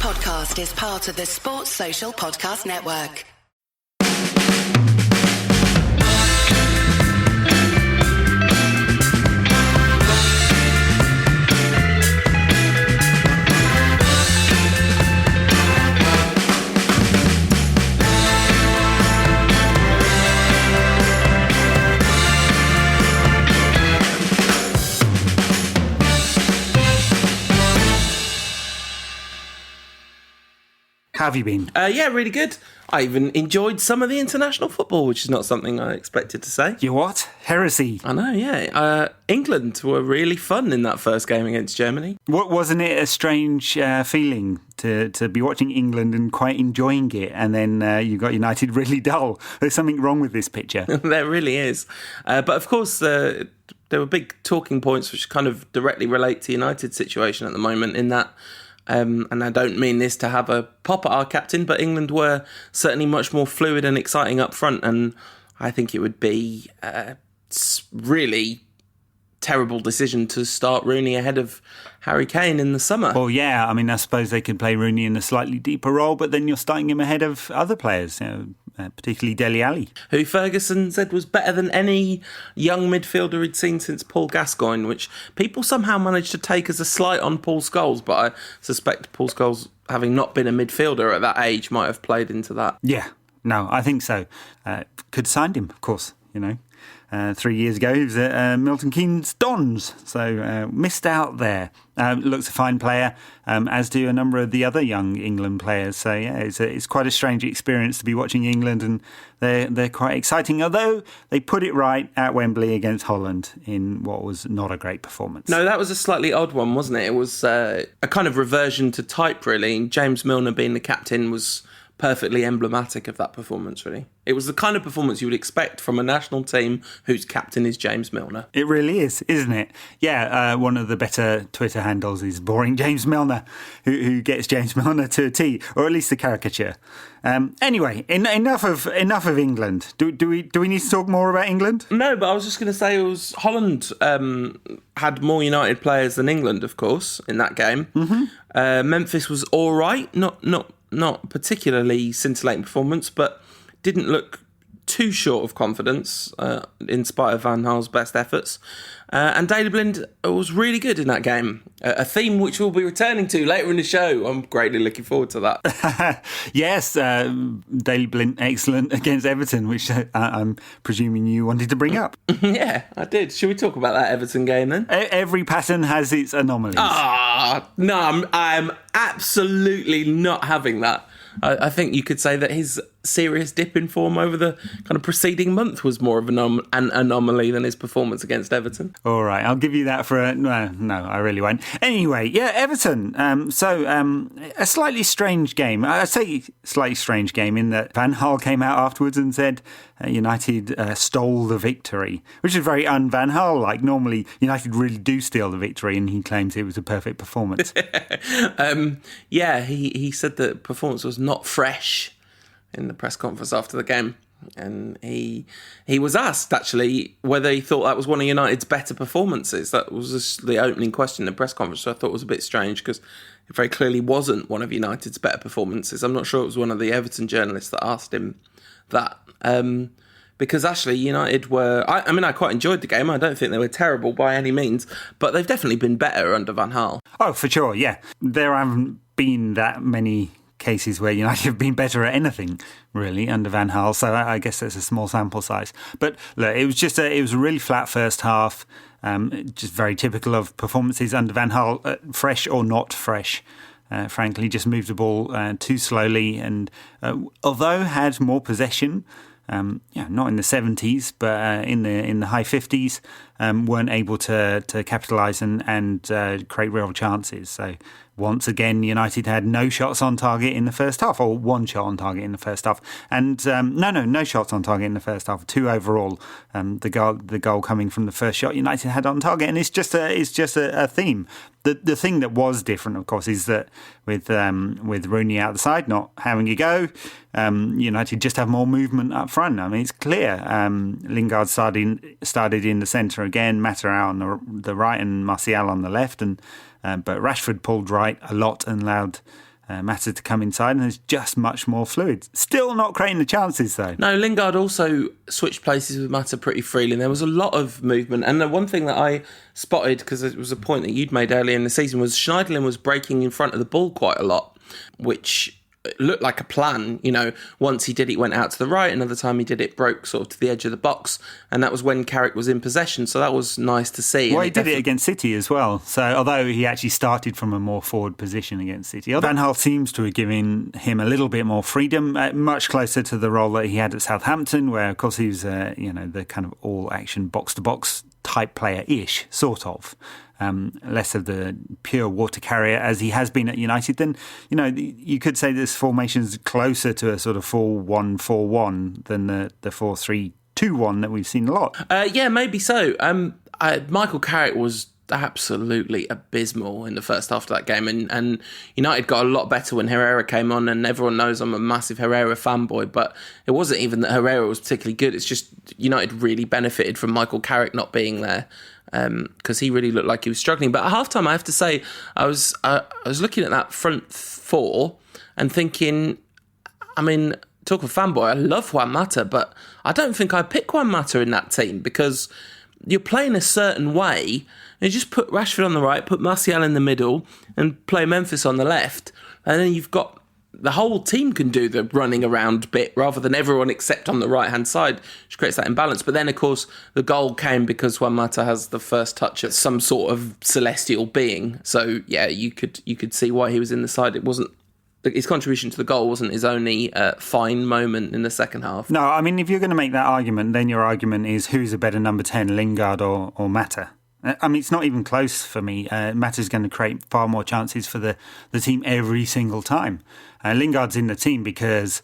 podcast is part of the Sports Social Podcast Network. How have you been? Yeah, really good. I even enjoyed some of the international football, which is not something I expected to say. You what? Heresy. I know, yeah. England were really fun in that first game against Germany. Wasn't it a strange feeling to be watching England and quite enjoying it, and then you got United really dull? There's something wrong with this picture. There really is. But of course, there were big talking points which kind of directly relate to United's situation at the moment in that. And I don't mean this to have a pop at our captain, but England were certainly much more fluid and exciting up front, and I think it would be a really terrible decision to start Rooney ahead of Harry Kane in the summer. Well, yeah, I mean, I suppose they could play Rooney in a slightly deeper role, but then you're starting him ahead of other players, particularly Dele Alli, who Ferguson said was better than any young midfielder he'd seen since Paul Gascoigne, which people somehow managed to take as a slight on Paul Scholes, but I suspect Paul Scholes, having not been a midfielder at that age, might have played into that. Yeah, no, I think so. Could have signed him, of course, 3 years ago, he was at Milton Keynes Dons, so missed out there. Looks a fine player, as do a number of the other young England players. So yeah, it's quite a strange experience to be watching England, and they're quite exciting. Although they put it right at Wembley against Holland in what was not a great performance. No, that was a slightly odd one, wasn't it? It was a kind of reversion to type, really. James Milner being the captain was perfectly emblematic of that performance, really. It was the kind of performance you would expect from a national team whose captain is James Milner. It really is, isn't it? Yeah, one of the better Twitter handles is Boring James Milner, who gets James Milner to a T, or at least the caricature. Anyway, enough of England. Do we need to talk more about England? No, but I was just going to say Holland had more United players than England, of course, in that game. Mm-hmm. Memphis was all right, not particularly scintillating performance, but didn't look too short of confidence in spite of Van Gaal's best efforts. And Daley Blind was really good in that game. A theme which we'll be returning to later in the show. I'm greatly looking forward to that. Yes, Daley Blind excellent against Everton, which I'm presuming you wanted to bring up. Yeah, I did. Should we talk about that Everton game then? Every pattern has its anomalies. No, I'm absolutely not having that. I think you could say that his serious dip in form over the kind of preceding month was more of an anomaly than his performance against Everton. All right, I'll give you that for no, I really won't. Anyway, yeah, Everton. A slightly strange game. I say slightly strange game in that Van Gaal came out afterwards and said United stole the victory, which is very un-Van Gaal-like. Normally, United really do steal the victory, and he claims it was a perfect performance. Yeah, he said that performance was not fresh in the press conference after the game. And he was asked, actually, whether he thought that was one of United's better performances. That was just the opening question in the press conference, so I thought it was a bit strange because it very clearly wasn't one of United's better performances. I'm not sure it was one of the Everton journalists that asked him that. Because actually United were... I quite enjoyed the game. I don't think they were terrible by any means, but they've definitely been better under Van Gaal. Oh, for sure, yeah. There haven't been that many cases where United have been better at anything, really, under Van Gaal, so I guess that's a small sample size. But look, it was a really flat first half, just very typical of performances under Van Gaal, fresh or not fresh. Frankly, just moved the ball too slowly, and although had more possession, not in the 70s, but in the high 50s, weren't able to capitalise and create real chances. So once again, United had no shots on target in the first half, or one shot on target in the first half, and no shots on target in the first half, two overall. The goal coming from the first shot United had on target, and it's just a theme. The thing that was different, of course, is that with Rooney out the side, not having a go, United just have more movement up front. I mean, it's clear. Lingard started in the centre again, Matera on the right, and Martial on the left, but Rashford pulled right a lot and allowed Mata to come inside, and there's just much more fluid. Still not creating the chances, though. No, Lingard also switched places with Mata pretty freely, and there was a lot of movement. And the one thing that I spotted, because it was a point that you'd made earlier in the season, was Schneiderlin was breaking in front of the ball quite a lot, which looked like a plan. Once he did it, went out to the right. Another time he did it, broke sort of to the edge of the box. And that was when Carrick was in possession. So that was nice to see. Well, he did it against City as well. So although he actually started from a more forward position against City, Van Gaal seems to have given him a little bit more freedom, much closer to the role that he had at Southampton, where, of course, he was, the kind of all-action box-to-box type player-ish, sort of. Less of the pure water carrier as he has been at United, then, you could say this formation is closer to a sort of 4-1-4-1 than the 4-3-2-1 that we've seen a lot. Yeah, maybe so. Michael Carrick was absolutely abysmal in the first half of that game, and United got a lot better when Herrera came on, and everyone knows I'm a massive Herrera fanboy, but it wasn't even that Herrera was particularly good. It's just United really benefited from Michael Carrick not being there, because he really looked like he was struggling. But at halftime, I have to say, I was looking at that front four and thinking, talk of fanboy, I love Juan Mata, but I don't think I pick Juan Mata in that team, because you're playing a certain way. You just put Rashford on the right, put Martial in the middle, and play Memphis on the left, and then you've got the whole team can do the running around bit rather than everyone except on the right-hand side, which creates that imbalance. But then, of course, the goal came because Juan Mata has the first touch of some sort of celestial being. So, yeah, you could see why he was in the side. It wasn't his contribution to the goal wasn't his only fine moment in the second half. No, if you're going to make that argument, then your argument is who's a better number 10, Lingard or Mata? It's not even close for me. Mata's going to create far more chances for the team every single time. Lingard's in the team because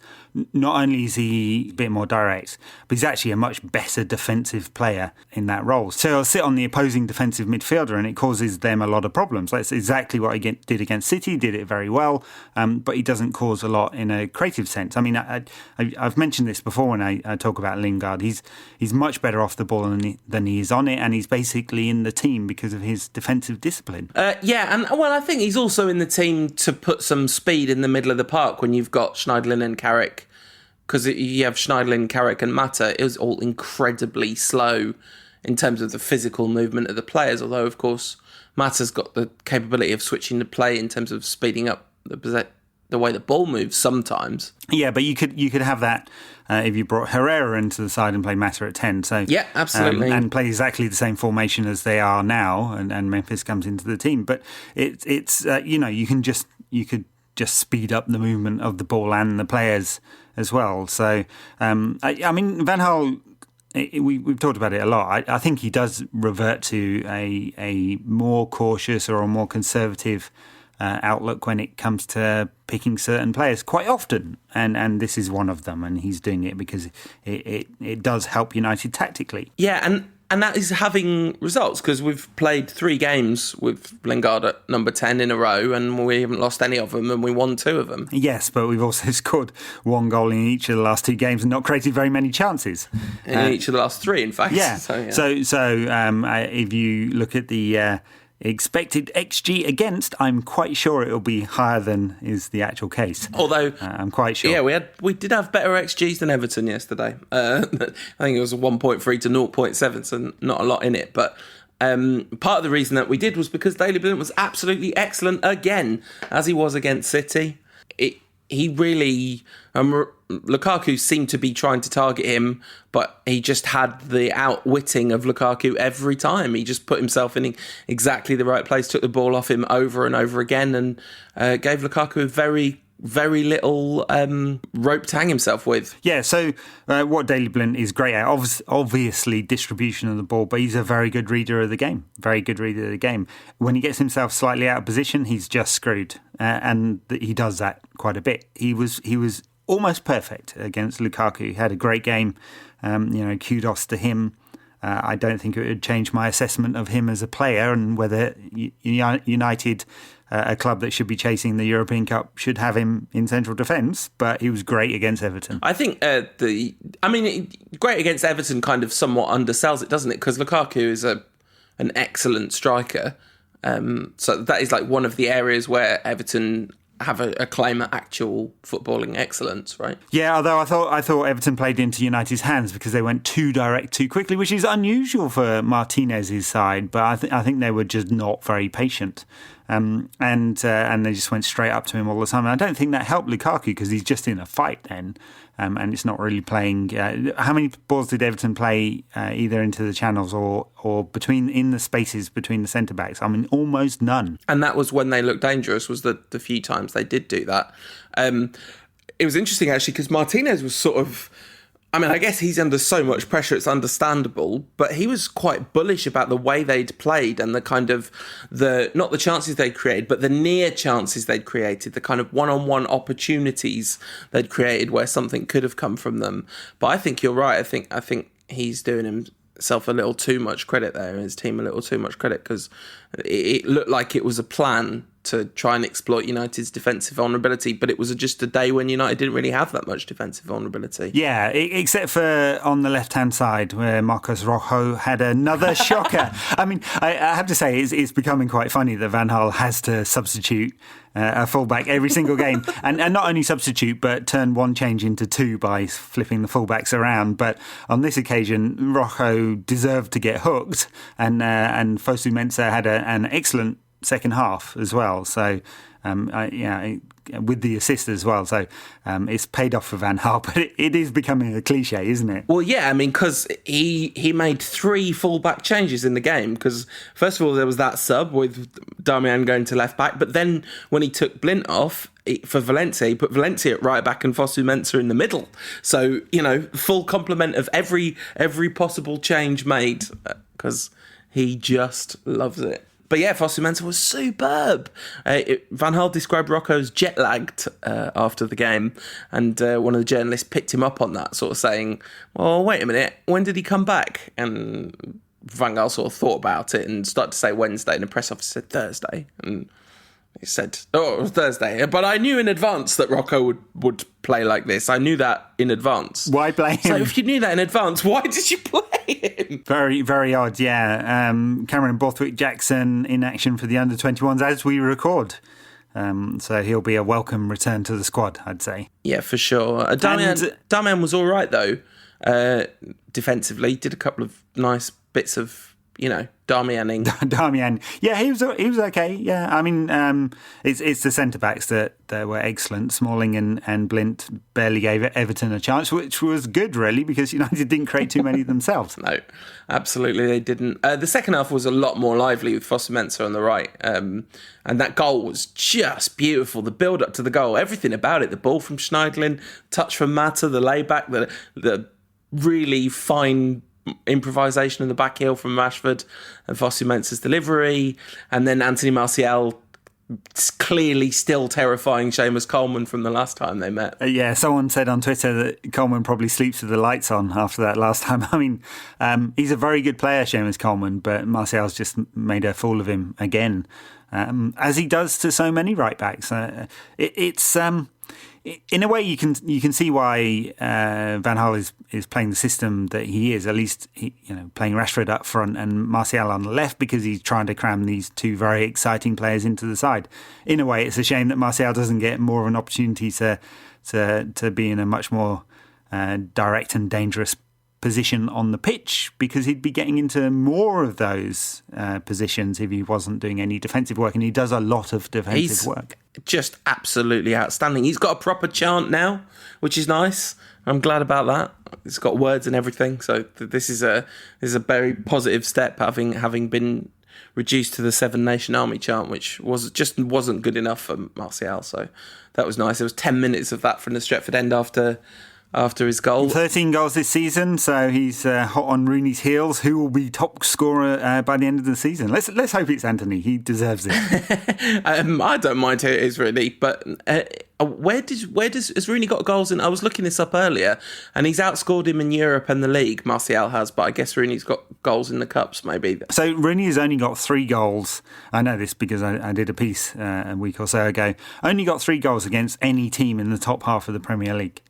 not only is he a bit more direct, but he's actually a much better defensive player in that role. So he'll sit on the opposing defensive midfielder and it causes them a lot of problems. That's exactly what he did against City, did it very well, but he doesn't cause a lot in a creative sense. I've mentioned this before when I talk about Lingard. He's much better off the ball than he is on it, and he's basically in the team because of his defensive discipline. I think he's also in the team to put some speed in the middle of the park when you've got Schneiderlin and Carrick. Because you have Schneiderlin, Carrick and Mata, it was all incredibly slow in terms of the physical movement of the players, although, of course, Mata's got the capability of switching the play in terms of speeding up the way the ball moves sometimes. Yeah, but you could have that if you brought Herrera into the side and played Mata at 10. So yeah, absolutely. And play exactly the same formation as they are now, and Memphis comes into the team. But it's you could just speed up the movement of the ball and the players as well. So, Van Gaal, we've talked about it a lot. I think he does revert to a more cautious or a more conservative outlook when it comes to picking certain players quite often. And this is one of them, and he's doing it because it does help United tactically. Yeah, and that is having results, because we've played 3 games with Lingard at number 10 in a row and we haven't lost any of them, and we won 2 of them. Yes, but we've also scored 1 goal in each of the last 2 games and not created very many chances. In each of the last 3, in fact. Yeah. So if you look at the expected XG against, I'm quite sure it'll be higher than is the actual case. Although I'm quite sure. Yeah, we did have better XGs than Everton yesterday. I think it was a 1.3 to 0.7, so not a lot in it. But part of the reason that we did was because Daley Blind was absolutely excellent again, as he was against City. He really... Lukaku seemed to be trying to target him, but he just had the outwitting of Lukaku every time. He just put himself in exactly the right place, took the ball off him over and over again, and gave Lukaku a very, very little rope to hang himself with. Yeah, so what Daley Blind is great at, obviously distribution of the ball, but he's a very good reader of the game. Very good reader of the game. When he gets himself slightly out of position, he's just screwed. And he does that quite a bit. He was almost perfect against Lukaku. He had a great game. Kudos to him. I don't think it would change my assessment of him as a player and whether United, a club that should be chasing the European Cup, should have him in central defence. But he was great against Everton. I think great against Everton kind of somewhat undersells it, doesn't it? Because Lukaku is an excellent striker. So that is like one of the areas where Everton have a claim at actual footballing excellence, right? Yeah, although I thought Everton played into United's hands because they went too direct too quickly, which is unusual for Martinez's side. But I think they were just not very patient, and they just went straight up to him all the time. And I don't think that helped Lukaku because he's just in a fight then. And it's not really playing. How many balls did Everton play either into the channels or in the spaces between the centre backs? I mean, almost none. And that was when they looked dangerous. Was the few times they did do that. It was interesting actually because Martinez was sort of. I mean, I guess he's under so much pressure, it's understandable, but he was quite bullish about the way they'd played and the kind of, not the chances they'd created, but the near chances they'd created, the kind of one-on-one opportunities they'd created where something could have come from them. But I think you're right. I think he's doing himself a little too much credit there, and his team a little too much credit, because it looked like it was a plan to try and exploit United's defensive vulnerability, but it was just a day when United didn't really have that much defensive vulnerability. Yeah, except for on the left-hand side where Marcos Rojo had another shocker. I mean, I have to say it's becoming quite funny that Van Gaal has to substitute a fullback every single game, and not only substitute but turn one change into two by flipping the fullbacks around. But on this occasion, Rojo deserved to get hooked, and Fosu Mensah had an excellent second half as well. So, with the assist as well. So, it's paid off for Van Gaal, but it is becoming a cliche, isn't it? Well, yeah, I mean, because he made 3 full-back changes in the game. Because, first of all, there was that sub with Damian going to left-back. But then when he took Blint off for Valencia, he put Valencia at right-back and Fosu Mensah in the middle. So, full complement of every possible change made, because he just loves it. But yeah, Fosu Mensah was superb. Van Gaal described Rocco as jet-lagged after the game, and one of the journalists picked him up on that, sort of saying, well, wait a minute, when did he come back? And Van Gaal sort of thought about it and started to say Wednesday, and the press officer said Thursday. And he said, it was Thursday. But I knew in advance that Rocco would play like this. I knew that in advance. Why play him? So if you knew that in advance, why did you play him? Very, very odd, yeah. Cameron Borthwick-Jackson in action for the under-21s as we record. So he'll be a welcome return to the squad, I'd say. Yeah, for sure. Damian was all right, though, defensively. Did a couple of nice bits of, Damianing. Damian. Yeah, he was okay. Yeah, I mean, it's the centre-backs that were excellent. Smalling and Blint barely gave Everton a chance, which was good, really, because United didn't create too many themselves. No, absolutely they didn't. The second half was a lot more lively with Fosu Mensah on the right. And that goal was just beautiful. The build-up to the goal, everything about it. The ball from Schneidlin, touch from Mata, the layback, the really fine improvisation in the back heel from Rashford and Fosu Mensah's delivery, and then Anthony Martial clearly still terrifying Seamus Coleman from the last time they met. Yeah, someone said on Twitter that Coleman probably sleeps with the lights on after that last time. I mean, he's a very good player, Seamus Coleman, but Martial's just made a fool of him again, as he does to so many right backs. It's in a way, you can see why Van Gaal is playing the system that he is. At least, playing Rashford up front and Martial on the left, because he's trying to cram these two very exciting players into the side. In a way, it's a shame that Martial doesn't get more of an opportunity to be in a much more direct and dangerous position on the pitch, because he'd be getting into more of those positions if he wasn't doing any defensive work, and he does a lot of defensive work. Just absolutely outstanding. He's got a proper chant now, which is nice. I'm glad about that. It's got words and everything, so this is a very positive step, having been reduced to the Seven Nation Army chant, which wasn't good enough for Martial. So that was nice. There was 10 minutes of that from the Stretford end after his goal. 13 goals this season, so he's hot on Rooney's heels. Who will be top scorer by the end of the season? Let's hope it's Anthony. He deserves it. I don't mind who it is, really, but where has Rooney got goals in? I was looking this up earlier, and he's outscored him in Europe and the league. Martial has, but I guess Rooney's got goals in the cups, maybe. So Rooney has only got 3 goals. I know this because I did a piece a week or so ago. Only got 3 goals against any team in the top half of the Premier League.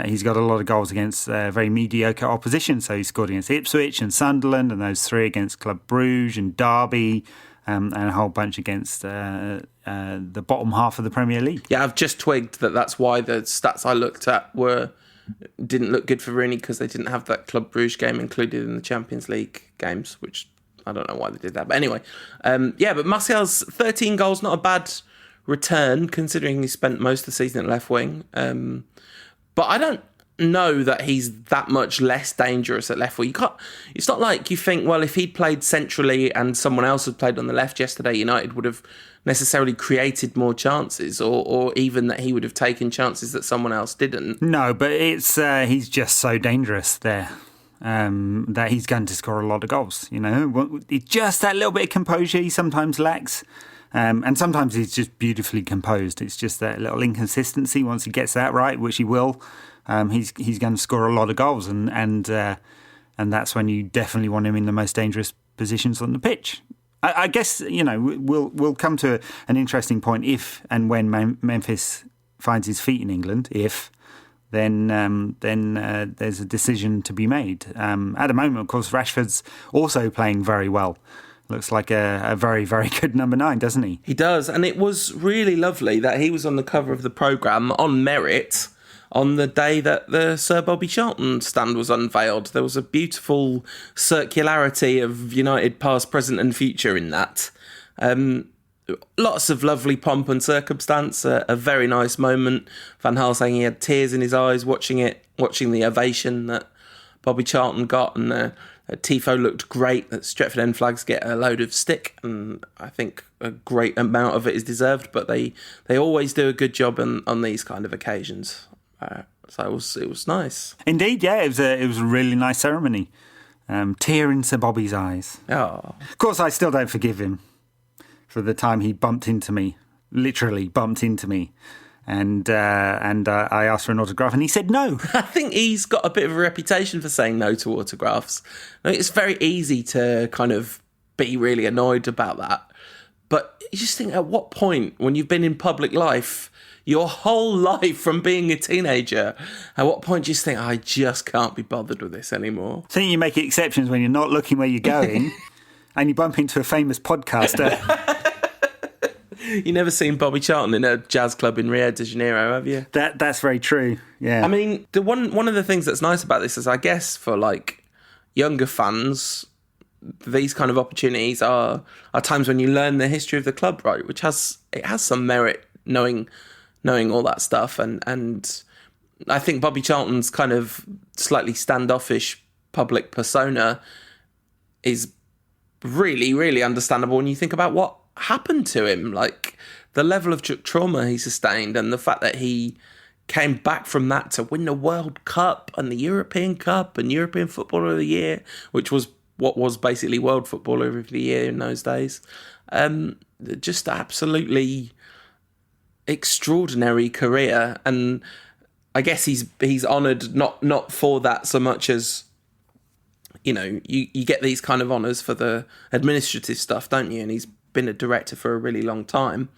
He's got a lot of goals against very mediocre opposition. So he scored against Ipswich and Sunderland, and those 3 against Club Brugge and Derby. and a whole bunch against the bottom half of the Premier League. Yeah, I've just twigged that's why the stats I looked at didn't look good for Rooney, because they didn't have that Club Brugge game included in the Champions League games, which I don't know why they did that. But anyway, but Martial's 13 goals, not a bad return considering he spent most of the season at left wing. But I don't know that he's that much less dangerous at left wing. It's not like you think, well, if he'd played centrally and someone else had played on the left yesterday, United would have necessarily created more chances, or even that he would have taken chances that someone else didn't. No, but it's he's just so dangerous there. That he's going to score a lot of goals, It's just that little bit of composure he sometimes lacks. And sometimes he's just beautifully composed. It's just that little inconsistency. Once he gets that right, which he will, he's going to score a lot of goals. And that's when you definitely want him in the most dangerous positions on the pitch. I guess, we'll come to an interesting point if and when Memphis finds his feet in England, then there's a decision to be made. At the moment, of course, Rashford's also playing very well. Looks like a very, very good number 9, doesn't he? He does, and it was really lovely that he was on the cover of the programme on merit on the day that the Sir Bobby Charlton stand was unveiled. There was a beautiful circularity of United past, present and future in that. Lots of lovely pomp and circumstance, a very nice moment. Van Gaal saying he had tears in his eyes watching the ovation that Bobby Charlton got, and Tifo looked great. That Stretford End flags get a load of stick, and I think a great amount of it is deserved, but they always do a good job on these kind of occasions. So it was nice. Indeed, yeah, it was a really nice ceremony. Tear in Sir Bobby's eyes. Oh. Of course, I still don't forgive him for the time he bumped into me, literally bumped into me. And I asked for an autograph and he said no. I think he's got a bit of a reputation for saying no to autographs. I mean, it's very easy to kind of be really annoyed about that. But you just think, at what point, when you've been in public life, your whole life from being a teenager, at what point do you just think, I just can't be bothered with this anymore? I think you make exceptions when you're not looking where you're going and you bump into a famous podcaster. You never seen Bobby Charlton in a jazz club in Rio de Janeiro, have you? That's very true, yeah. I mean, one of the things that's nice about this is, I guess, for like younger fans, these kind of opportunities are times when you learn the history of the club, right? Which has some merit, knowing all that stuff. And I think Bobby Charlton's kind of slightly standoffish public persona is really, really understandable when you think about what happened to him, like the level of trauma he sustained and the fact that he came back from that to win the World Cup and the European Cup and European Footballer of the Year, which was what was basically World Footballer of the Year in those days. Just absolutely extraordinary career, and I guess he's honoured not for that so much as, you get these kind of honours for the administrative stuff, don't you? And he's been a director for a really long time,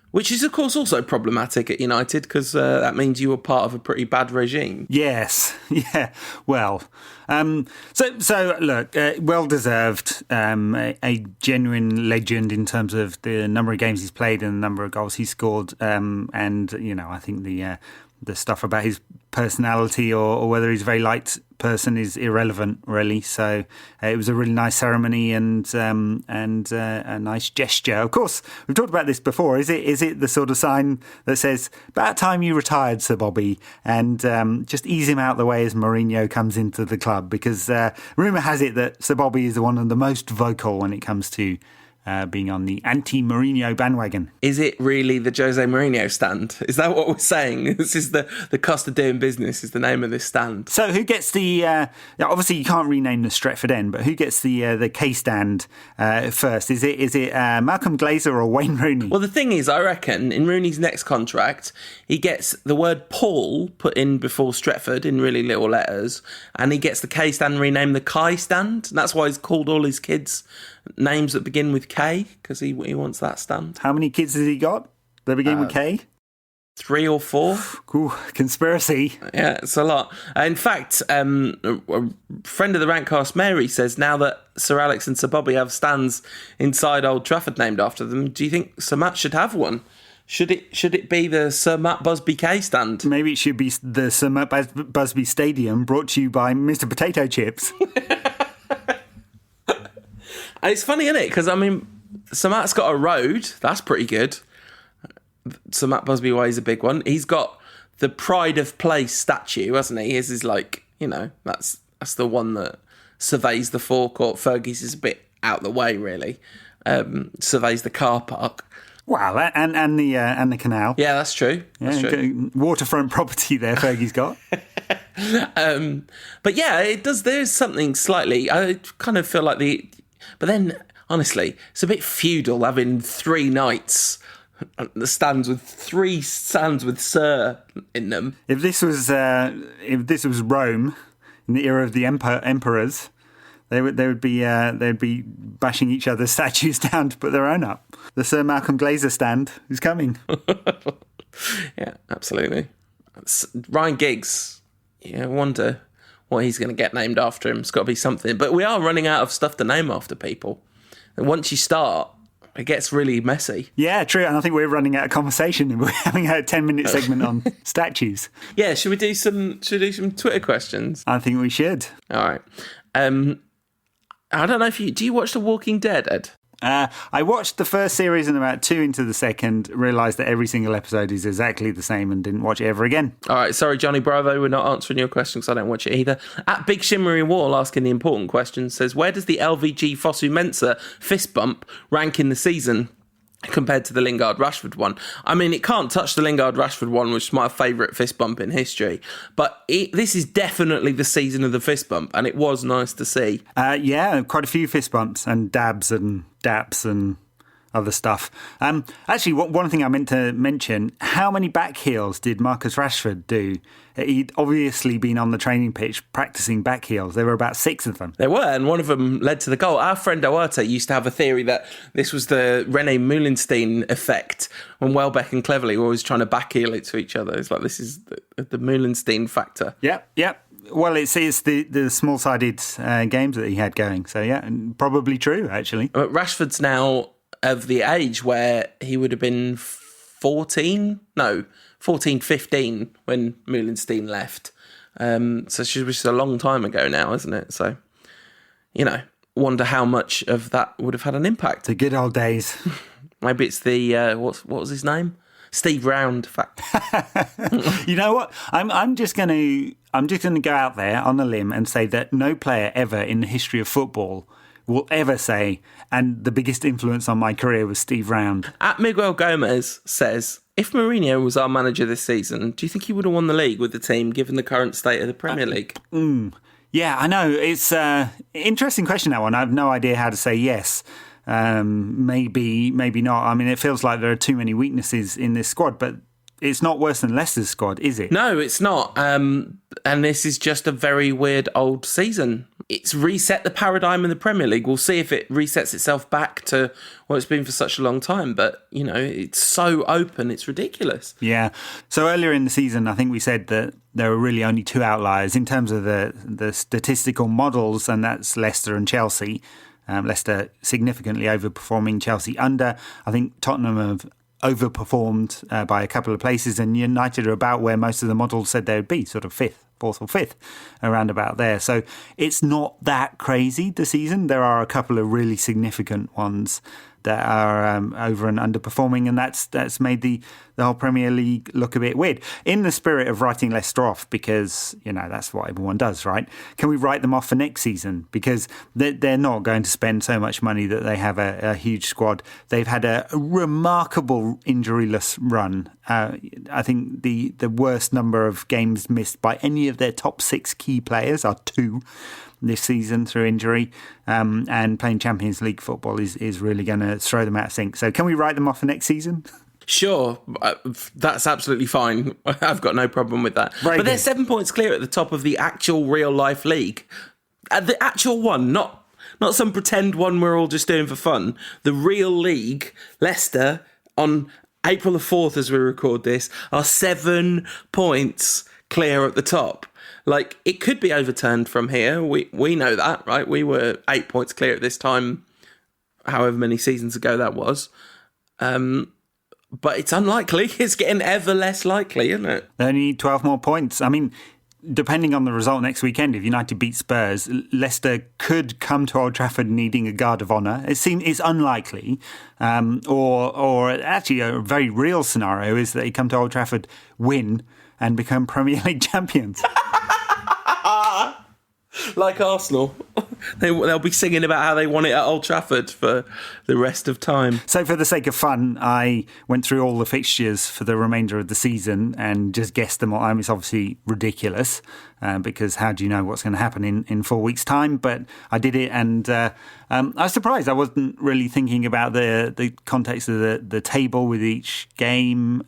which is of course also problematic at United, because that means you were part of a pretty bad regime. Yes, yeah. Well, so look, well deserved. A genuine legend in terms of the number of games he's played and the number of goals he's scored. And I think the stuff about his personality or whether he's a very liked person is irrelevant, really. So it was a really nice ceremony and a nice gesture. Of course, we've talked about this before. Is it the sort of sign that says, about time you retired, Sir Bobby, and just ease him out the way as Mourinho comes into the club? Because rumour has it that Sir Bobby is one of the most vocal when it comes to being on the anti-Mourinho bandwagon. Is it really the Jose Mourinho stand? Is that what we're saying? This is the cost of doing business is the name of this stand. So who gets the... obviously you can't rename the Stretford End, but who gets the K stand first? Is it Malcolm Glazer or Wayne Rooney? Well, the thing is, I reckon, in Rooney's next contract, he gets the word Paul put in before Stretford in really little letters, and he gets the K stand renamed the Kai stand. And that's why he's called all his kids names that begin with K, because he wants that stand. How many kids has he got that begin with K? 3 or 4. Ooh, conspiracy. Yeah, it's a lot. In fact, a friend of the Rantcast, Mary, says now that Sir Alex and Sir Bobby have stands inside Old Trafford named after them, do you think Sir Matt should have one? Should it be the Sir Matt Busby K stand? Maybe it should be the Sir Matt Busby Stadium, brought to you by Mr. Potato Chips. It's funny, isn't it? Because, I mean, Sir Matt's got a road. That's pretty good. Sir Matt Busby Way is a big one. He's got the Pride of Place statue, hasn't he? His is like, that's the one that surveys the forecourt. Fergie's is a bit out the way, really. Surveys the car park. Wow, and the canal. Yeah, that's true. That's true. Waterfront property there, Fergie's got. But yeah, it does. There's something slightly. I kind of feel like but then honestly, it's a bit feudal having 3 knights. The stands with 3 stands with Sir in them. If this was Rome in the era of the emperors, they'd be bashing each other's statues down to put their own up. The Sir Malcolm Glazer stand is coming. Yeah, absolutely. Ryan Giggs. I wonder what he's going to get named after him. It's got to be something. But we are running out of stuff to name after people. And once you start, it gets really messy. Yeah, true. And I think we're running out of conversation and we're having a 10-minute segment on statues. Yeah, should we do some Twitter questions? I think we should. All right. I don't know if do you watch The Walking Dead, Ed? I watched the first series and about 2 into the second, realised that every single episode is exactly the same and didn't watch it ever again. All right, sorry, Johnny Bravo, we're not answering your question because I don't watch it either. At Big Shimmering Wall, asking the important question, says, where does the LVG Fosu Mensah fist bump rank in the season compared to the Lingard-Rashford one? I mean, it can't touch the Lingard-Rashford one, which is my favourite fist bump in history. But this is definitely the season of the fist bump, and it was nice to see. Yeah, quite a few fist bumps and dabs and daps and other stuff. Actually, one thing I meant to mention, how many back heels did Marcus Rashford do? He'd obviously been on the training pitch practicing back heels. There were about 6 of them. There were, and one of them led to the goal. Our friend Oata used to have a theory that this was the René Moulenstein effect, when Welbeck and Cleverley were always trying to back heel it to each other. It's like, this is the Moulenstein factor. Yep. Well, it's the small-sided games that he had going. So, yeah, probably true, actually. But Rashford's now of the age where he would have been 14, 15 when Moulenstein left. So she was a long time ago now, isn't it? So, wonder how much of that would have had an impact. The good old days. Maybe it's the, what was his name? Steve Round fact. You know what? I'm just going to go out there on a limb and say that no player ever in the history of football will ever say, and the biggest influence on my career was Steve Round. At Miguel Gomez says, if Mourinho was our manager this season, do you think he would have won the league with the team given the current state of the Premier League? Yeah, I know. It's an interesting question, that one. I have no idea how to say yes. Maybe not. I mean, it feels like there are too many weaknesses in this squad, but it's not worse than Leicester's squad, is it? No, it's not. And this is just a very weird old season. It's reset the paradigm in the Premier League. We'll see if it resets itself back to what it's been for such a long time. But, it's so open, it's ridiculous. Yeah. So earlier in the season, I think we said that there were really only 2 outliers in terms of the statistical models, and that's Leicester and Chelsea. Leicester significantly overperforming, Chelsea under. I think Tottenham have overperformed by a couple of places, and United are about where most of the models said they would be, sort of 4th or 5th, around about there. So it's not that crazy, the season. There are a couple of really significant ones that are over and underperforming, and that's made the whole Premier League look a bit weird. In the spirit of writing Leicester off, because, that's what everyone does, right? Can we write them off for next season? Because they're not going to spend so much money that they have a huge squad. They've had a remarkable injuryless run. I think the worst number of games missed by any of their top 6 key players are 2 this season through injury, and playing Champions League football is really going to throw them out of sync. So can we write them off for next season? Sure, that's absolutely fine. I've got no problem with that. But they're 7 points clear at the top of the actual real-life league. The actual one, not some pretend one we're all just doing for fun. The real league, Leicester, on April the 4th, as we record this, are 7 points clear at the top. Like, it could be overturned from here. We know that, right? We were 8 points clear at this time, however many seasons ago that was. But it's unlikely. It's getting ever less likely, isn't it? They only need 12 more points. I mean, depending on the result next weekend, if United beat Spurs, Leicester could come to Old Trafford needing a guard of honour. It's unlikely. Or actually a very real scenario is that they come to Old Trafford, win, and become Premier League champions. Like Arsenal. They'll be singing about how they won it at Old Trafford for the rest of time. So for the sake of fun, I went through all the fixtures for the remainder of the season and just guessed them all. I mean, it's obviously ridiculous because how do you know what's going to happen in 4 weeks' time? But I did it, and I was surprised. I wasn't really thinking about the context of the table with each game,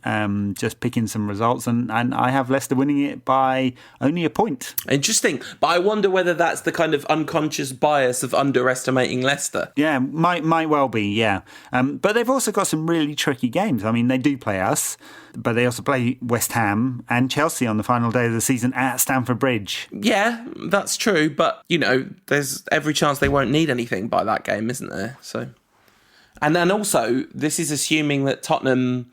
just picking some results, and I have Leicester winning it by only a point. Interesting. But I wonder whether that's the kind of unconscious bias of underestimating Leicester. Yeah, might well be, yeah. But they've also got some really tricky games. I mean, they do play us, but they also play West Ham and Chelsea on the final day of the season at Stamford Bridge. Yeah, that's true. But, you know, there's every chance they won't need anything by that game, isn't there? So, and then also, this is assuming that Tottenham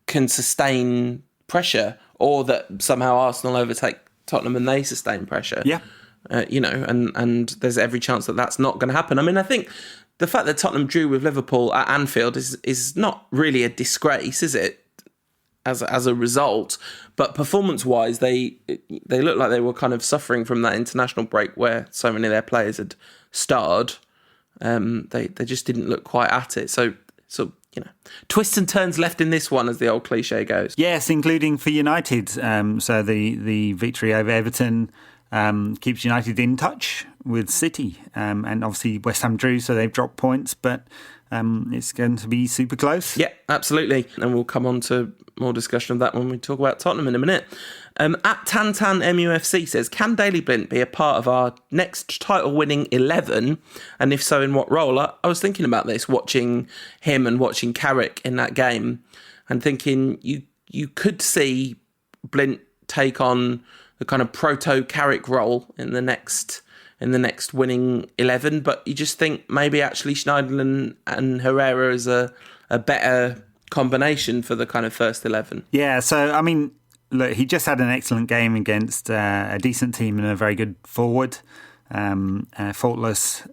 can sustain pressure, or that somehow Arsenal overtake Tottenham and they sustain pressure. Yeah. You know, and there's every chance that that's not going to happen. I mean, I think the fact that Tottenham drew with Liverpool at Anfield is not really a disgrace, is it? As a result, but performance-wise, they look like they were kind of suffering from that international break where so many of their players had starred. They just didn't look quite at it. So you know, twists and turns left in this one, as the old cliche goes. Yes, including for United. So the victory over Everton keeps United in touch with City, and obviously West Ham drew, so they've dropped points, but it's going to be super close. Yeah, absolutely. And we'll come on to more discussion of that when we talk about Tottenham in a minute. At Tantan MUFC says, can Daley Blind be a part of our next title-winning 11? And if so, in what role? I was thinking about this, watching him and watching Carrick in that game, and thinking you could see Blind take on the kind of proto-Carrick role in the next winning 11, but you just think maybe actually Schneiderlin and Herrera is a better combination for the kind of first 11. Yeah, so, I mean, look, he just had an excellent game against a decent team and a very good forward, faultless.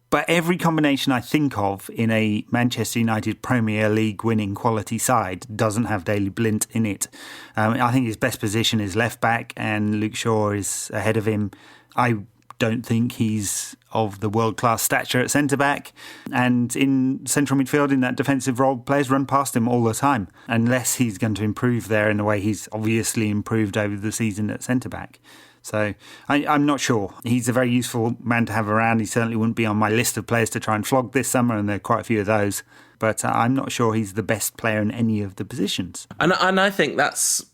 But every combination I think of in a Manchester United Premier League winning quality side doesn't have Daley Blind in it. I think his best position is left back, and Luke Shaw is ahead of him. I don't think he's of the world-class stature at centre-back. And in central midfield, in that defensive role, players run past him all the time, unless he's going to improve there in the way he's obviously improved over the season at centre-back. So I'm not sure. He's a very useful man to have around. He certainly wouldn't be on my list of players to try and flog this summer, and there are quite a few of those. But I'm not sure he's the best player in any of the positions. And I think that's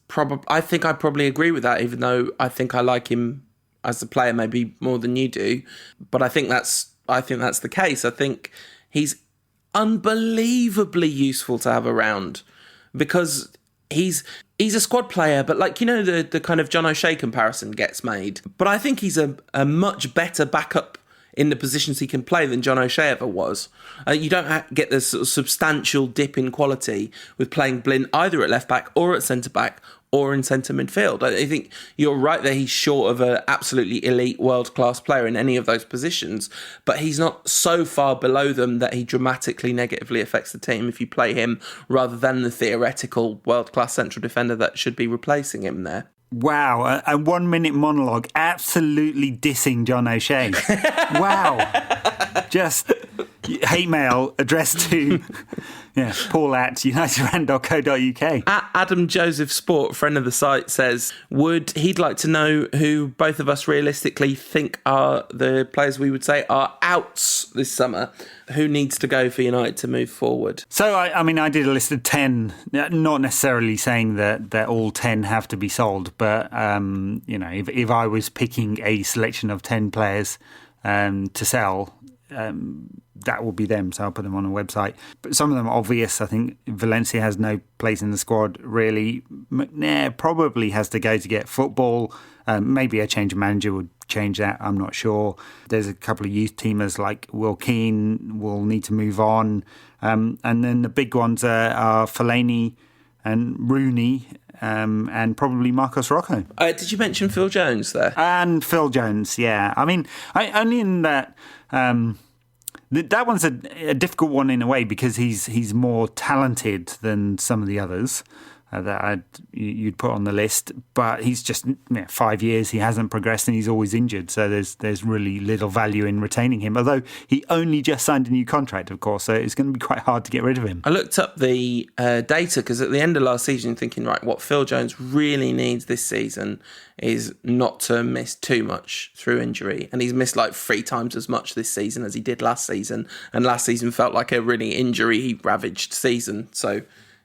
I think I probably agree with that, even though I think I like him as a player maybe more than you do. But I think that's the case. I think he's unbelievably useful to have around, because he's a squad player, but like, you know, the kind of John O'Shea comparison gets made. But I think he's a much better backup in the positions he can play than John O'Shea ever was. You don't get this sort of substantial dip in quality with playing Blind either at left back or at centre back or in centre midfield. I think you're right that he's short of an absolutely elite world-class player in any of those positions, but he's not so far below them that he dramatically negatively affects the team if you play him rather than the theoretical world-class central defender that should be replacing him there. Wow, a 1 minute monologue absolutely dissing John O'Shea. Wow. Just hate mail addressed to Paul at unitedrand.co.uk. At Adam Joseph Sport, friend of the site, says, he'd like to know who both of us realistically think are the players we would say are outs this summer. Who needs to go for United to move forward? So, I mean, I did a list of 10, not necessarily saying that all 10 have to be sold, but, if I was picking a selection of 10 players to sell, that will be them. So I'll put them on a website. But some of them are obvious. I think Valencia has no place in the squad, really. McNair probably has to go to get football. Maybe a change of manager would change that. I'm not sure. There's a couple of youth teamers like Will Keane will need to move on. And then the big ones are Fellaini and Rooney, and probably Marcos Rocco. Did you mention Phil Jones there? And Phil Jones, yeah. I mean, only in that that one's a difficult one in a way because he's more talented than some of the others that you'd put on the list. But he's just 5 years, he hasn't progressed and he's always injured. So there's really little value in retaining him. Although he only just signed a new contract, of course, so it's going to be quite hard to get rid of him. I looked up the data because at the end of last season, thinking, right, what Phil Jones really needs this season is not to miss too much through injury. And he's missed like 3 times as much this season as he did last season. And last season felt like a really injury-ravaged season. So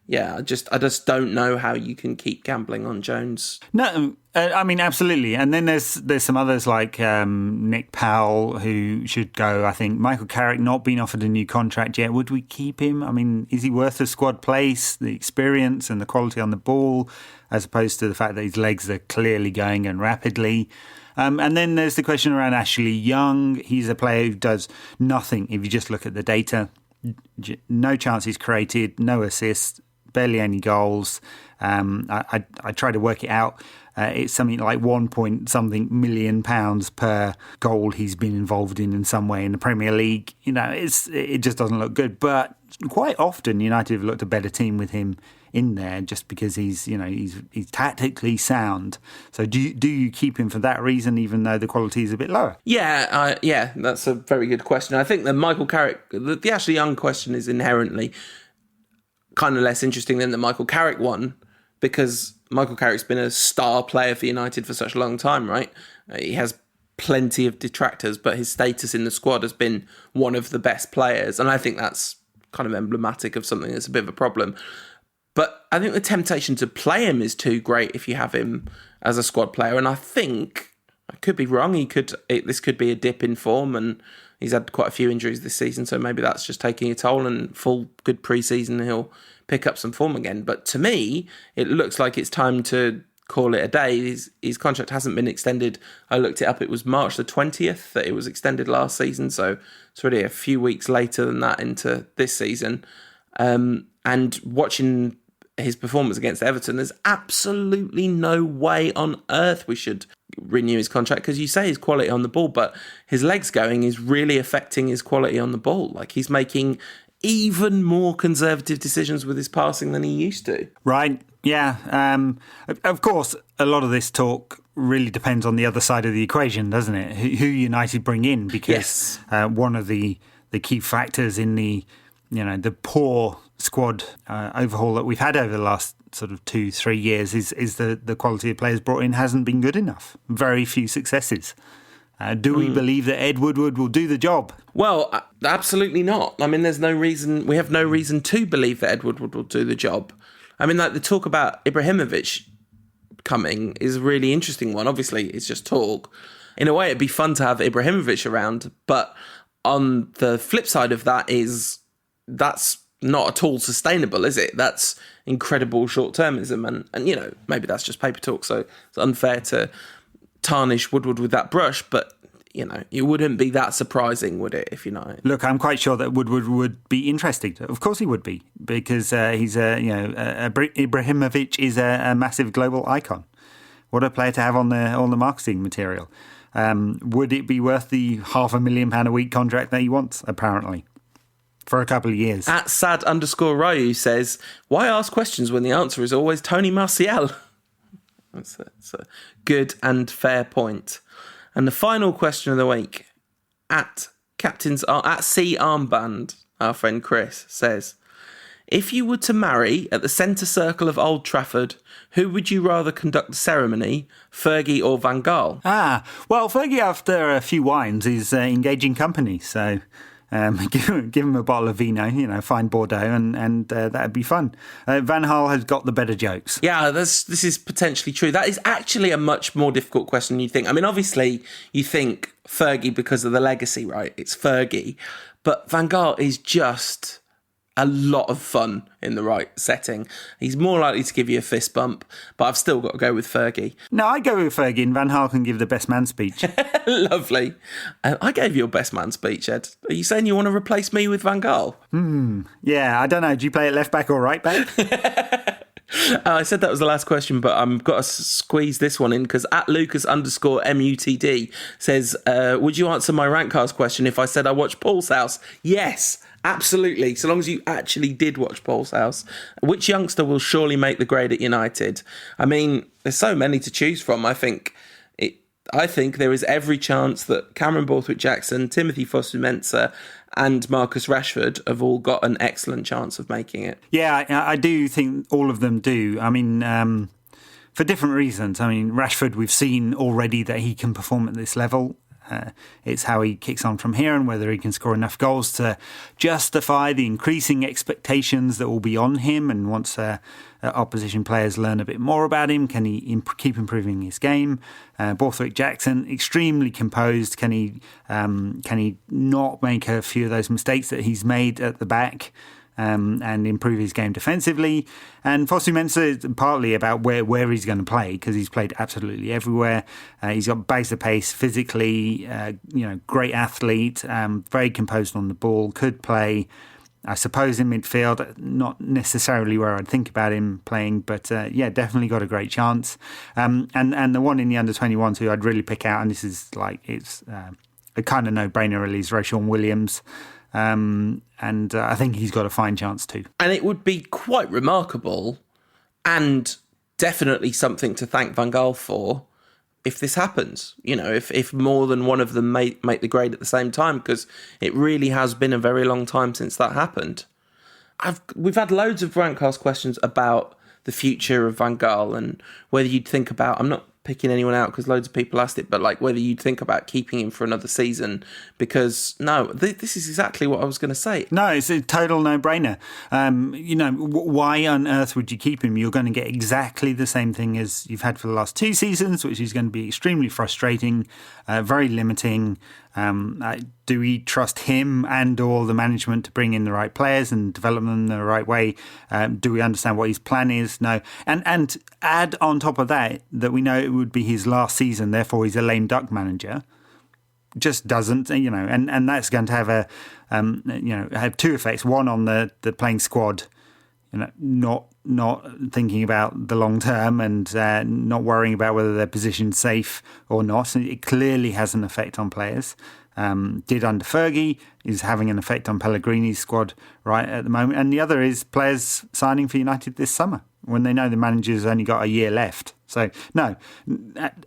yeah, I just don't know how you can keep gambling on Jones. No, I mean, absolutely. And then there's some others like Nick Powell who should go. I think Michael Carrick not been offered a new contract yet. Would we keep him? I mean, is he worth a squad place, the experience and the quality on the ball, as opposed to the fact that his legs are clearly going and rapidly? And then there's the question around Ashley Young. He's a player who does nothing if you just look at the data. No chances created, no assists, barely any goals. I try to work it out. It's something like 1 point something million pounds per goal he's been involved in some way in the Premier League. It just doesn't look good. But quite often United have looked a better team with him in there just because he's tactically sound. So do you keep him for that reason, even though the quality is a bit lower? Yeah, that's a very good question. I think the Michael Carrick, the Ashley Young question is inherently kind of less interesting than the Michael Carrick one, because Michael Carrick's been a star player for United for such a long time, right? He has plenty of detractors, but his status in the squad has been one of the best players. And I think that's kind of emblematic of something that's a bit of a problem. But I think the temptation to play him is too great if you have him as a squad player. And I think, I could be wrong, this could be a dip in form, and he's had quite a few injuries this season, so maybe that's just taking a toll, and full good pre-season he'll pick up some form again. But to me, it looks like it's time to call it a day. His contract hasn't been extended. I looked it up, it was March the 20th that it was extended last season, so it's really a few weeks later than that into this season. And watching his performance against Everton, there's absolutely no way on earth we should renew his contract, because you say his quality on the ball, but his legs going is really affecting his quality on the ball. Like, he's making even more conservative decisions with his passing than he used to. Right, yeah. Of course, a lot of this talk really depends on the other side of the equation, doesn't it? Who United bring in, because one of the key factors in the poor squad overhaul that we've had over the last sort of 2-3 years is the quality of players brought in hasn't been good enough. Very few successes. Do we believe that Ed Woodward will do the job? Well, absolutely not. I mean, we have no reason to believe that Ed Woodward will do the job. I mean, like, the talk about Ibrahimovic coming is a really interesting one. Obviously, it's just talk. In a way, it'd be fun to have Ibrahimovic around, but on the flip side of that is that's not at all sustainable, is it? That's incredible short-termism, and maybe that's just paper talk, so it's unfair to tarnish Woodward with that brush, but it wouldn't be that surprising, would it, if Look, I'm quite sure that Woodward would be interested. Of course he would be, because Ibrahimovic is a massive global icon. What a player to have on the marketing material. Would it be worth the £500,000 a week contract that he wants, apparently? For a couple of years. At sad_Ryu says, why ask questions when the answer is always Tony Martial? That's a good and fair point. And the final question of the week, at C Armband, our friend Chris says, if you were to marry at the centre circle of Old Trafford, who would you rather conduct the ceremony, Fergie or Van Gaal? Well, Fergie, after a few wines, is engaging company, so Give him a bottle of vino, fine Bordeaux, and that'd be fun. Van Gaal has got the better jokes. Yeah, this is potentially true. That is actually a much more difficult question than you think. I mean, obviously, you think Fergie because of the legacy, right? It's Fergie. But Van Gaal is just a lot of fun in the right setting. He's more likely to give you a fist bump, but I've still got to go with Fergie. No, I go with Fergie, and Van Gaal can give the best man speech. Lovely. I gave you a best man speech, Ed. Are you saying you want to replace me with Van Gaal? Yeah, I don't know. Do you play at left back or right back? I said that was the last question, but I've got to squeeze this one in because at Lucas_MUTD says, would you answer my Rantcast question if I said I watched Paul's House? Yes, absolutely. So long as you actually did watch Paul's House. Which youngster will surely make the grade at United? I mean, there's so many to choose from. I think there is every chance that Cameron Borthwick-Jackson, Timothy Fosu-Mensah and Marcus Rashford have all got an excellent chance of making it. Yeah, I do think all of them do. I mean, for different reasons. I mean, Rashford, we've seen already that he can perform at this level. It's how he kicks on from here and whether he can score enough goals to justify the increasing expectations that will be on him. And once opposition players learn a bit more about him, can he keep improving his game? Borthwick-Jackson, extremely composed. Can he not make a few of those mistakes that he's made at the back? And improve his game defensively. And Fosu-Mensah is partly about where he's going to play because he's played absolutely everywhere. He's got bags of pace physically, great athlete, very composed on the ball, could play, I suppose, in midfield. Not necessarily where I'd think about him playing, but definitely got a great chance. And the one in the under-21s who I'd really pick out, and this is it's a kind of no-brainer really, is Roshan Williams. And I think he's got a fine chance too. And it would be quite remarkable and definitely something to thank Van Gaal for if this happens. If more than one of them make the grade at the same time, because it really has been a very long time since that happened. We've had loads of Rantcast questions about the future of Van Gaal and whether you'd think about, I'm not picking anyone out because loads of people asked it, but like whether you'd think about keeping him for another season, because this is exactly what I was going to say. No, it's a total no-brainer. Why on earth would you keep him? You're going to get exactly the same thing as you've had for the last 2 seasons, which is going to be extremely frustrating, very limiting. Do we trust him and all the management to bring in the right players and develop them the right way? Do we understand what his plan is? No. And add on top of that we know it would be his last season, therefore he's a lame duck manager. Just doesn't, and that's going to have have 2 effects. One on the playing squad, not thinking about the long term and not worrying about whether their position's safe or not. And it clearly has an effect on players. Did under Fergie, is having an effect on Pellegrini's squad right at the moment. And the other is players signing for United this summer when they know the manager's only got a year left. So no,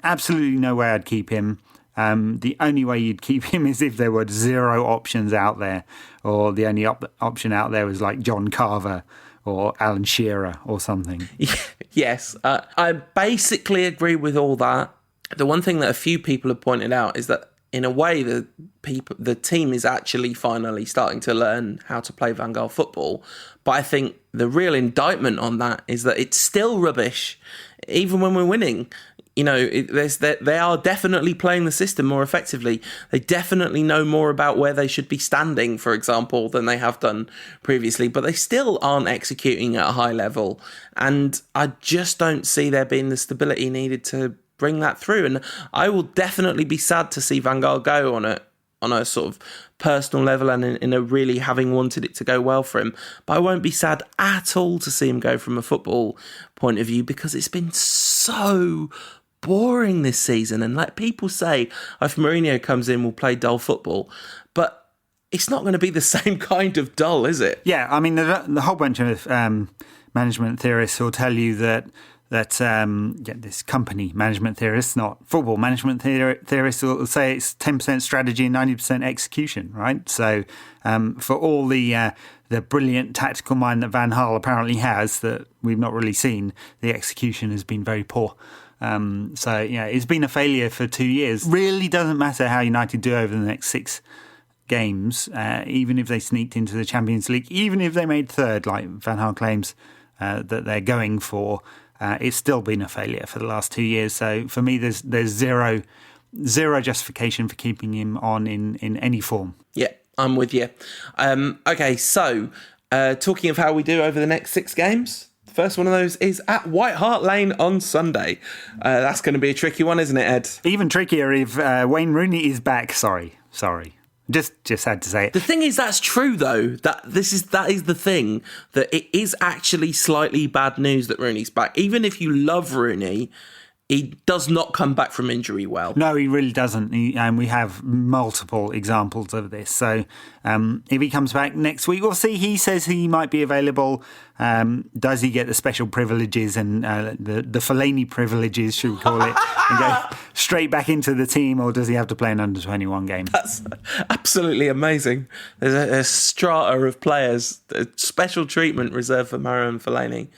absolutely no way I'd keep him. The only way you'd keep him is if there were 0 options out there, or the only option out there was like John Carver or Alan Shearer or something. Yes, I basically agree with all that. The one thing that a few people have pointed out is that in a way the team is actually finally starting to learn how to play Van Gaal football. But I think the real indictment on that is that it's still rubbish, even when we're winning. They are definitely playing the system more effectively. They definitely know more about where they should be standing, for example, than they have done previously, but they still aren't executing at a high level. And I just don't see there being the stability needed to bring that through. And I will definitely be sad to see Van Gaal go on a sort of personal level and in a really having wanted it to go well for him. But I won't be sad at all to see him go from a football point of view, because it's been so boring this season. And like people say, if Mourinho comes in, we'll play dull football. But it's not going to be the same kind of dull, is it? Yeah, I mean, the whole bunch of management theorists will tell you that this company management theorists, not football management theorists, will say it's 10% strategy and 90% execution, right? So for all the brilliant tactical mind that Van Gaal apparently has that we've not really seen, the execution has been very poor. It's been a failure for 2 years. Really doesn't matter how United do over the next 6 games, even if they sneaked into the Champions League, even if they made third, like Van Gaal claims that they're going for, it's still been a failure for the last 2 years. So for me, there's zero justification for keeping him on in any form. Yeah, I'm with you. Okay, so talking of how we do over the next 6 games, the first one of those is at White Hart Lane on Sunday. That's going to be a tricky one, isn't it, Ed? Even trickier if Wayne Rooney is back. Sorry. Just had to say it. The thing is, that's true though. That is the thing, that it is actually slightly bad news that Rooney's back. Even if you love Rooney, he does not come back from injury well. No, he really doesn't. And we have multiple examples of this. So if he comes back next week, we'll see. He says he might be available. Does he get the special privileges and the Fellaini privileges, should we call it, and go straight back into the team, or does he have to play an under-21 game? That's absolutely amazing. There's a strata of players, a special treatment reserved for Marouane Fellaini.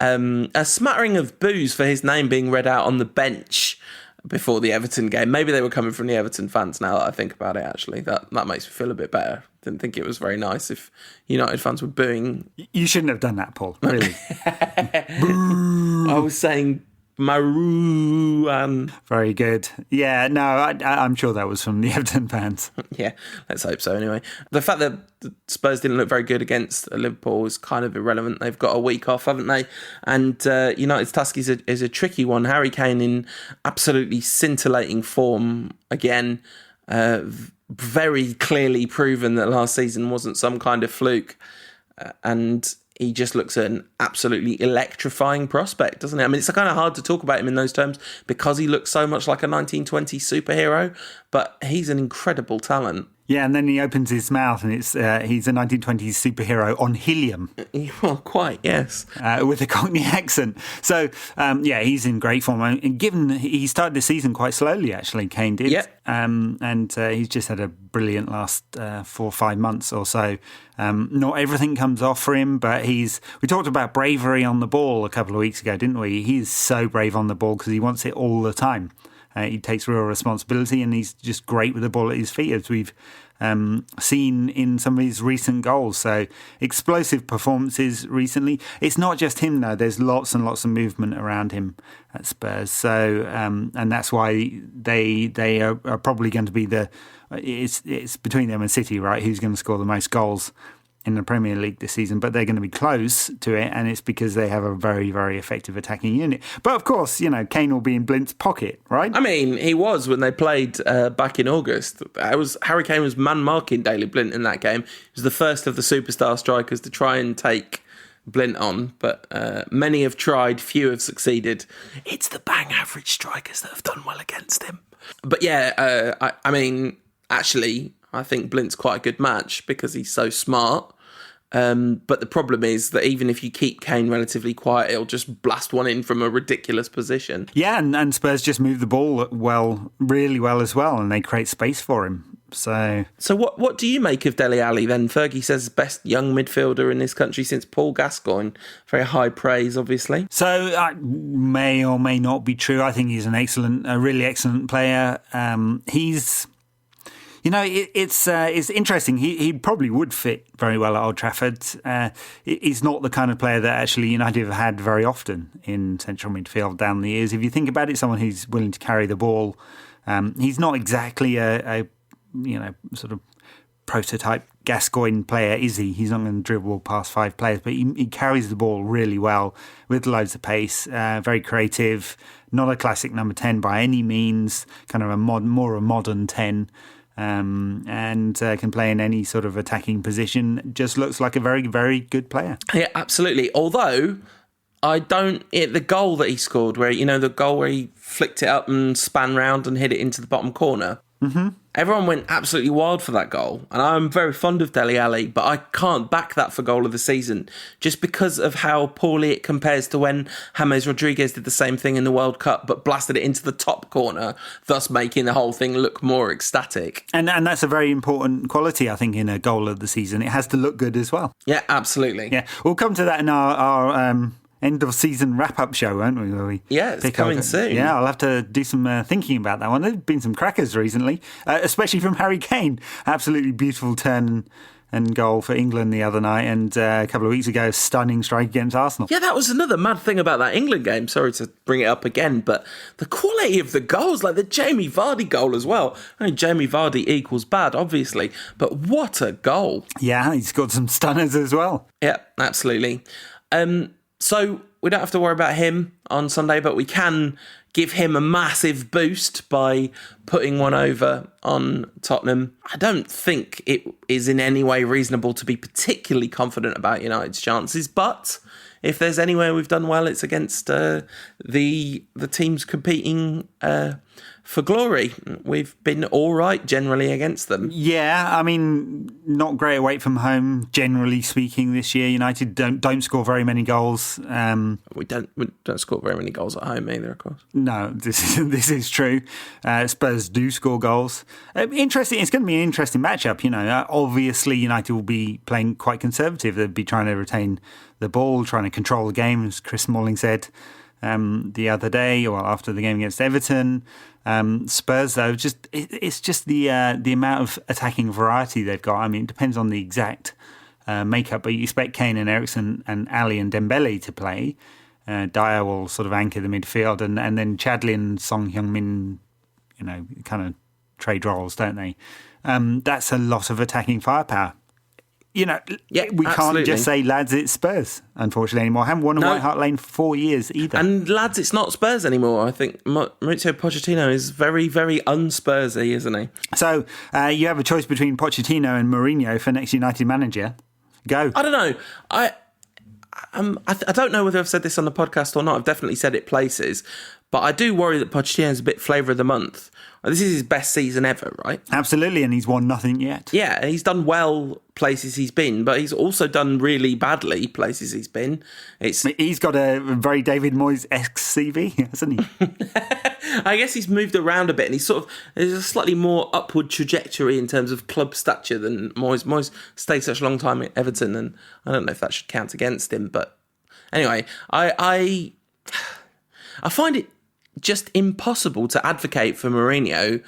A smattering of boos for his name being read out on the bench before the Everton game. Maybe they were coming from the Everton fans now that I think about it, actually. That makes me feel a bit better. Didn't think it was very nice if United fans were booing. You shouldn't have done that, Paul, really. I was saying Marouane. Very good. Yeah, no, I'm sure that was from the Everton fans. Yeah, let's hope so anyway. The fact that the Spurs didn't look very good against Liverpool is kind of irrelevant. They've got a week off, haven't they? And United's task is a tricky one. Harry Kane in absolutely scintillating form again. Very clearly proven that last season wasn't some kind of fluke. And he just looks an absolutely electrifying prospect, doesn't he? I mean, it's kind of hard to talk about him in those terms because he looks so much like a 1920s superhero, but he's an incredible talent. Yeah, and then he opens his mouth and he's a 1920s superhero on helium. Well, quite, yes. With a Cockney accent. So, he's in great form. And given he started the season quite slowly, actually, Kane did. Yep. And he's just had a brilliant last 4 or 5 months or so. Not everything comes off for him, but we talked about bravery on the ball a couple of weeks ago, didn't we? He's so brave on the ball because he wants it all the time. He takes real responsibility and he's just great with the ball at his feet, as we've seen in some of his recent goals. So explosive performances recently. It's not just him, though. There's lots and lots of movement around him at Spurs. So and that's why they are probably going to be it's between them and City, right? Who's going to score the most goals in the Premier League this season, but they're going to be close to it, and it's because they have a very, very effective attacking unit. But of course, Kane will be in Blint's pocket, right? I mean, he was when they played back in August. Harry Kane was man-marking Daley Blint in that game. He was the first of the superstar strikers to try and take Blint on, but many have tried, few have succeeded. It's the bang average strikers that have done well against him. But yeah, I mean, actually, I think Blint's quite a good match because he's so smart. But the problem is that even if you keep Kane relatively quiet, he'll just blast one in from a ridiculous position. Yeah, and Spurs just move the ball really well as well, and they create space for him. So what do you make of Dele Alli then? Fergie says best young midfielder in this country since Paul Gascoigne. Very high praise, obviously. So may or may not be true. I think he's a really excellent player. He's... it's interesting. He probably would fit very well at Old Trafford. He's not the kind of player that actually United have had very often in central midfield down the years. If you think about it, someone who's willing to carry the ball. He's not exactly a sort of prototype Gascoigne player, is he? He's not going to dribble past 5 players, but he carries the ball really well with loads of pace. Very creative. Not a classic number 10 by any means. Kind of more a modern 10. And can play in any sort of attacking position. Just looks like a very, very good player. Yeah, absolutely. Although, the goal that he scored, where, the goal where he flicked it up and span round and hit it into the bottom corner. Mm-hmm. Everyone went absolutely wild for that goal. And I'm very fond of Dele Alli, but I can't back that for goal of the season just because of how poorly it compares to when James Rodriguez did the same thing in the World Cup but blasted it into the top corner, thus making the whole thing look more ecstatic. And that's a very important quality, I think, in a goal of the season. It has to look good as well. Yeah, absolutely. Yeah, we'll come to that in our end of season wrap-up show, won't we? Where we Yeah, it's coming soon. Yeah, I'll have to do some thinking about that one. There's been some crackers recently, especially from Harry Kane. Absolutely beautiful turn and goal for England the other night, and a couple of weeks ago, stunning strike against Arsenal. Yeah, that was another mad thing about that England game. Sorry to bring it up again, but the quality of the goals, like the Jamie Vardy goal as well. I mean, Jamie Vardy equals bad, obviously, but what a goal. Yeah, he's got some stunners as well. Yeah, absolutely. So we don't have to worry about him on Sunday, but we can give him a massive boost by putting one over on Tottenham. I don't think it is in any way reasonable to be particularly confident about United's chances, but if there's anywhere we've done well, it's against the teams competing for glory. We've been all right generally against them. Yeah, I mean, not great away from home, generally speaking, this year. United don't score very many goals. We don't score very many goals at home either, of course. No, this is true. Spurs do score goals. Interesting. It's going to be an interesting matchup. Obviously, United will be playing quite conservative. They'll be trying to retain the ball, trying to control the game, as Chris Smalling said the other day, or after the game against Everton. Spurs, though, it's just the amount of attacking variety they've got. I mean, it depends on the exact makeup, but you expect Kane and Eriksen and Ali and Dembele to play. Dyer will sort of anchor the midfield, and then Chadli and Song Heung-min, kind of trade roles, don't they? That's a lot of attacking firepower. We can't just say, lads, it's Spurs, unfortunately, anymore. Haven't won White Hart Lane for 4 years either. And lads, it's not Spurs anymore. I think Mauricio Pochettino is very, very un-Spursy, isn't he? So you have a choice between Pochettino and Mourinho for next United manager. Go. I don't know. I don't know whether I've said this on the podcast or not. I've definitely said it places. But I do worry that Pochettino's a bit flavour of the month. This is his best season ever, right? Absolutely, and he's won nothing yet. Yeah, he's done well places he's been, but he's also done really badly places he's been. He's got a very David Moyes-esque CV, hasn't he? I guess he's moved around a bit, and there's a slightly more upward trajectory in terms of club stature than Moyes. Moyes stayed such a long time at Everton, and I don't know if that should count against him, but anyway, I find it just impossible to advocate for Mourinho,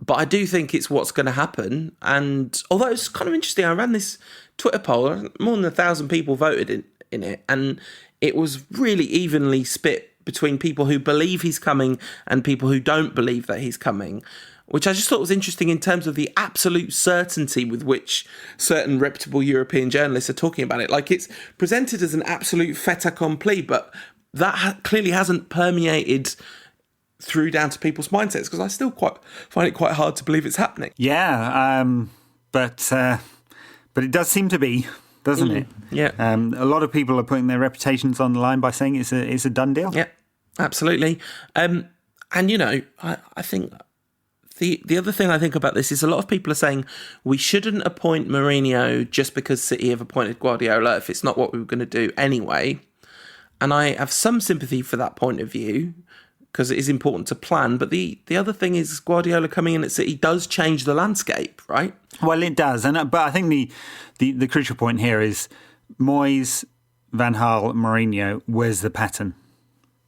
but I do think it's what's going to happen. And although it's kind of interesting, I ran this Twitter poll, more than 1,000 people voted in it, and it was really evenly split between people who believe he's coming and people who don't believe that he's coming, which I just thought was interesting in terms of the absolute certainty with which certain reputable European journalists are talking about it. Like, it's presented as an absolute fait accompli, but that clearly hasn't permeated through down to people's mindsets, because I still find it quite hard to believe it's happening. Yeah, but it does seem to be, doesn't it? Yeah. A lot of people are putting their reputations on the line by saying it's a done deal. Yeah, absolutely. And I think the other thing I think about this is a lot of people are saying we shouldn't appoint Mourinho just because City have appointed Guardiola if it's not what we were going to do anyway. And I have some sympathy for that point of view, because it is important to plan. But the other thing is Guardiola coming in at City does change the landscape, right? Well, it does. But I think the crucial point here is Moyes, Van Gaal, Mourinho, where's the pattern?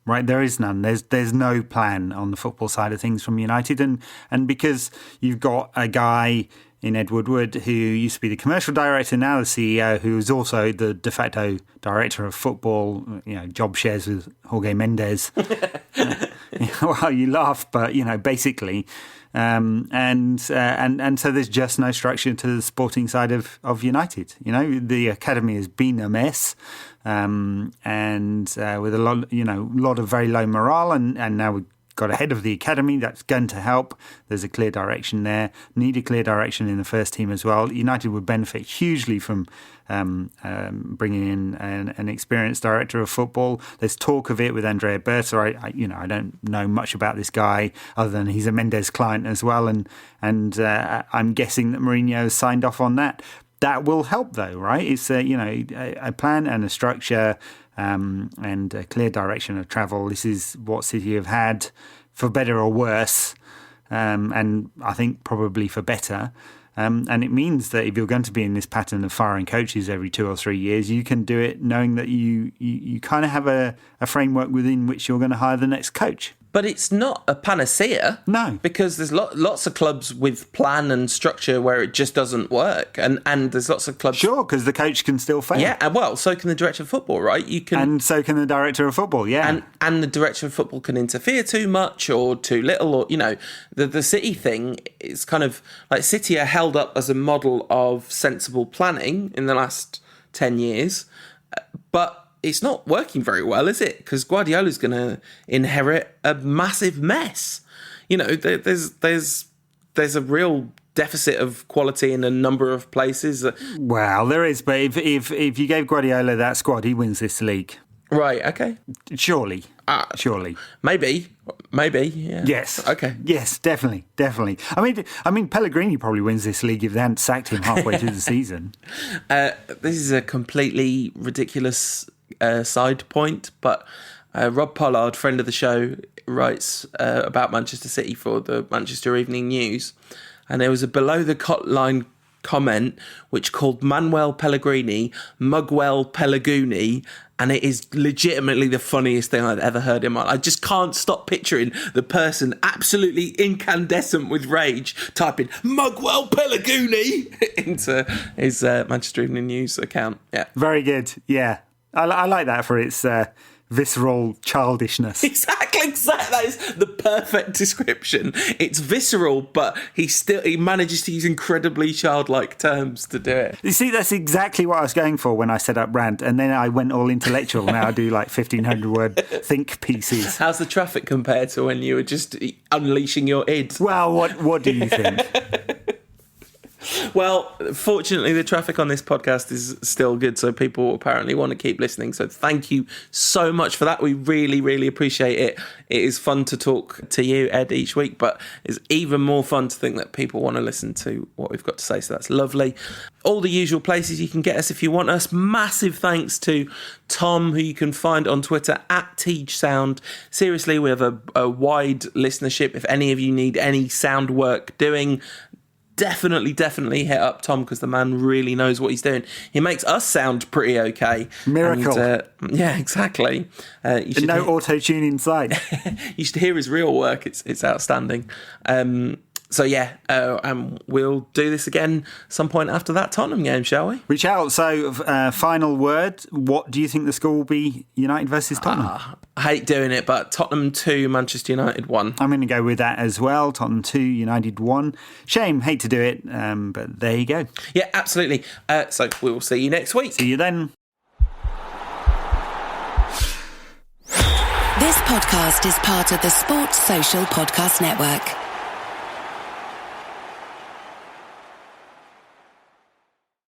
Right? There is none. There's no plan on the football side of things from United. And because you've got a guy in Ed Woodward, who used to be the commercial director, now the CEO, who is also the de facto director of football, job shares with Jorge Mendes. Well, you laugh, but, basically. And so there's just no structure to the sporting side of United. The academy has been a mess, and with a lot of very low morale, and now we've got ahead of the academy. That's going to help. There's a clear direction there. Need a clear direction in the first team as well. United would benefit hugely from bringing in an experienced director of football. There's talk of it with Andrea Berta. I don't know much about this guy other than he's a Mendes client as well, and I'm guessing that Mourinho has signed off on that. That will help, though, right? It's a plan and a structure. And a clear direction of travel. This is what City have had, for better or worse, and I think probably for better. And it means that if you're going to be in this pattern of firing coaches every 2 or 3 years, you can do it knowing that you kind of have a framework within which you're going to hire the next coach. But it's not a panacea. No. Because there's lots of clubs with plan and structure where it just doesn't work. And there's lots of clubs... Sure, because the coach can still fail. Yeah, well, so can the director of football, right? And so can the director of football, yeah. And the director of football can interfere too much or too little. Or, the City thing is kind of... Like, City are held up as a model of sensible planning in the last 10 years. But... it's not working very well, is it? Because Guardiola's going to inherit a massive mess. There's a real deficit of quality in a number of places. Well, there is, but if you gave Guardiola that squad, he wins this league. Right, okay. Surely. Surely. Maybe, yeah. Yes. Okay. Yes, definitely. I mean, Pellegrini probably wins this league if they hadn't sacked him halfway through the season. This is a completely ridiculous side point, but Rob Pollard, friend of the show, writes about Manchester City for the Manchester Evening News, and there was a below the line comment which called Manuel Pellegrini Mugwell Pellegrini, and it is legitimately the funniest thing I've ever heard in my life. I just can't stop picturing the person absolutely incandescent with rage typing Mugwell Pellegrini into his Manchester Evening News account. Yeah, very good. Yeah, I like that for its visceral childishness. Exactly. That is the perfect description. It's visceral, but he manages to use incredibly childlike terms to do it. You see, that's exactly what I was going for when I set up Rant, and then I went all intellectual. Now I do like 1,500-word think pieces. How's the traffic compared to when you were just unleashing your id? Well, what do you think? Well, fortunately, the traffic on this podcast is still good, so people apparently want to keep listening. So thank you so much for that. We really, really appreciate it. It is fun to talk to you, Ed, each week, but it's even more fun to think that people want to listen to what we've got to say, so that's lovely. All the usual places you can get us if you want us. Massive thanks to Tom, who you can find on Twitter @TeachSound. Seriously, we have a wide listenership. If any of you need any sound work doing, definitely hit up Tom, because the man really knows what he's doing. He makes us sound pretty okay. Miracle. And, yeah, exactly. No auto-tune inside. You should hear his real work. It's outstanding. So yeah, we'll do this again some point after that Tottenham game, shall we? Reach out. So, final word. What do you think the score will be? United versus Tottenham? I hate doing it, but Tottenham 2, Manchester United 1. I'm going to go with that as well. Tottenham 2, United 1. Shame, hate to do it, but there you go. Yeah, absolutely. So we will see you next week. See you then. This podcast is part of the Sports Social Podcast Network.